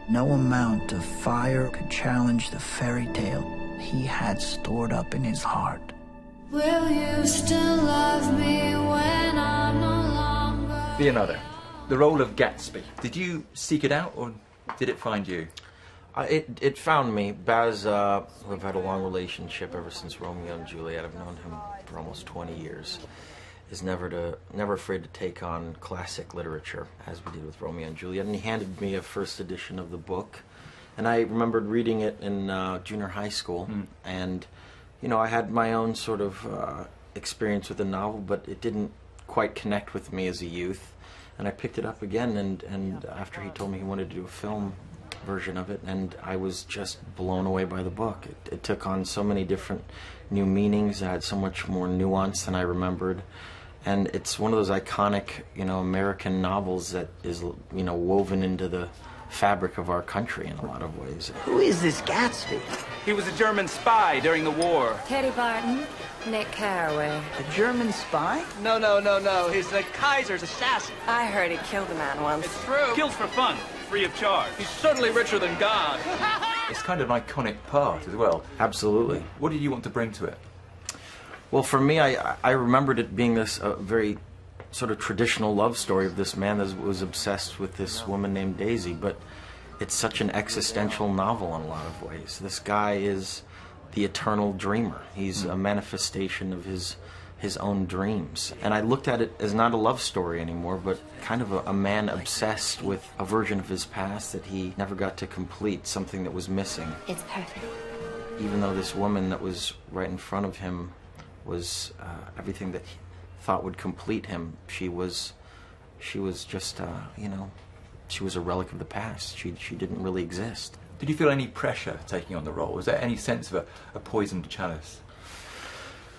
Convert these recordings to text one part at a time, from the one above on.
No amount of fire could challenge the fairy tale he had stored up in his heart. Will you still love me when I'm no longer? Leonardo, the role of Gatsby, did you seek it out or did it find you? It found me. Baz, we've had a long relationship ever since Romeo and Juliet. I've known him for almost 20 years. Is never afraid to take on classic literature, as we did with Romeo and Juliet. And he handed me a first edition of the book. And I remembered reading it in junior high school. And, you know, I had my own sort of experience with the novel, but it didn't quite connect with me as a youth. And I picked it up again, and after he told me he wanted to do a film version of it, and I was just blown away by the book. It took on so many different new meanings. It had so much more nuance than I remembered. And it's one of those iconic, you know, American novels that is, you know, woven into the fabric of our country in a lot of ways. Who is this Gatsby? He was a German spy during the war. Teddy Barton, Nick Carraway. A German spy? No. He's the Kaiser's assassin. I heard he killed a man once. It's true. Kills for fun, free of charge. He's certainly richer than God. It's kind of an iconic part as well. Absolutely. What did you want to bring to it? Well, for me, I remembered it being this very sort of traditional love story of this man that was obsessed with this woman named Daisy, but it's such an existential novel in a lot of ways. This guy is the eternal dreamer. He's a manifestation of his own dreams. And I looked at it as not a love story anymore, but kind of a man obsessed with a version of his past that he never got to complete, something that was missing. It's perfect. Even though this woman that was right in front of him was everything that he thought would complete him, she was just, you know, she was a relic of the past. She didn't really exist. Did you feel any pressure taking on the role? Was there any sense of a poisoned chalice?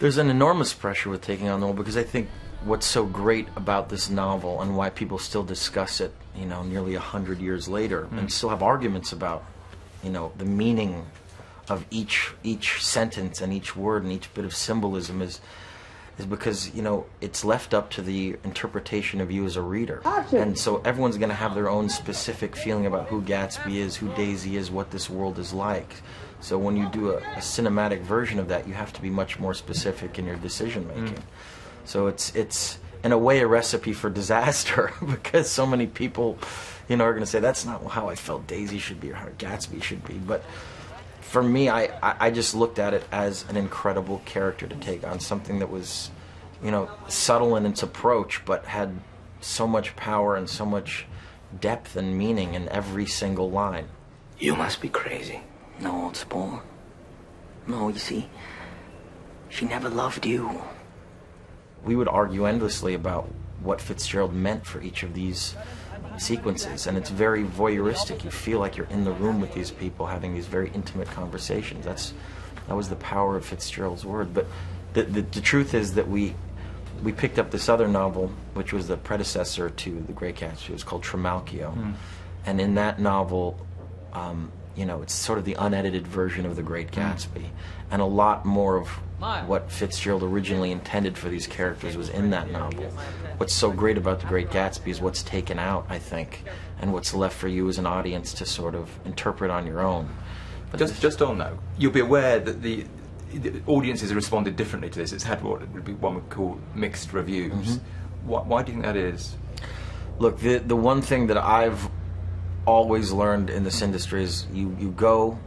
There's an enormous pressure with taking on the role, because I think what's so great about this novel and why people still discuss it, you know, nearly 100 years later, and still have arguments about, you know, the meaning of each sentence and each word and each bit of symbolism is because, you know, it's left up to the interpretation of you as a reader. And so everyone's going to have their own specific feeling about who Gatsby is, who Daisy is, what this world is like. So when you do a cinematic version of that, you have to be much more specific in your decision making. So it's in a way a recipe for disaster, because so many people, you know, are going to say that's not how I felt Daisy should be or how Gatsby should be. But for me, I just looked at it as an incredible character to take on, something that was, you know, subtle in its approach, but had so much power and so much depth and meaning in every single line. You must be crazy. No, old sport. No, you see, she never loved you. We would argue endlessly about what Fitzgerald meant for each of these sequences, and it's very voyeuristic. You feel like you're in the room with these people having these very intimate conversations. That was the power of Fitzgerald's word. But the truth is that we picked up this other novel, which was the predecessor to The Great Gatsby. It was called Trimalchio, and in that novel, you know, it's sort of the unedited version of The Great Gatsby, and a lot more of what Fitzgerald originally intended for these characters was in that novel. What's so great about The Great Gatsby is what's taken out, I think, and what's left for you as an audience to sort of interpret on your own. But just on that, you'll be aware that the audiences have responded differently to this. It's had what one would call mixed reviews. Why do you think that is? Look, the one thing that I've always learned in this industry is you go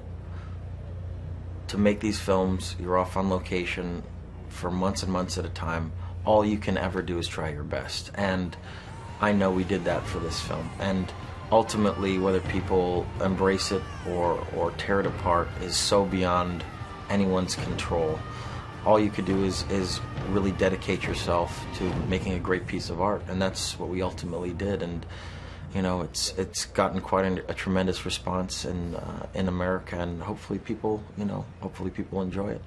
to make these films, you're off on location for months and months at a time. All you can ever do is try your best, and I know we did that for this film. And ultimately, whether people embrace it or tear it apart is so beyond anyone's control. All you could do is really dedicate yourself to making a great piece of art, and that's what we ultimately did. And you know, it's gotten quite a tremendous response in America, and hopefully people enjoy it.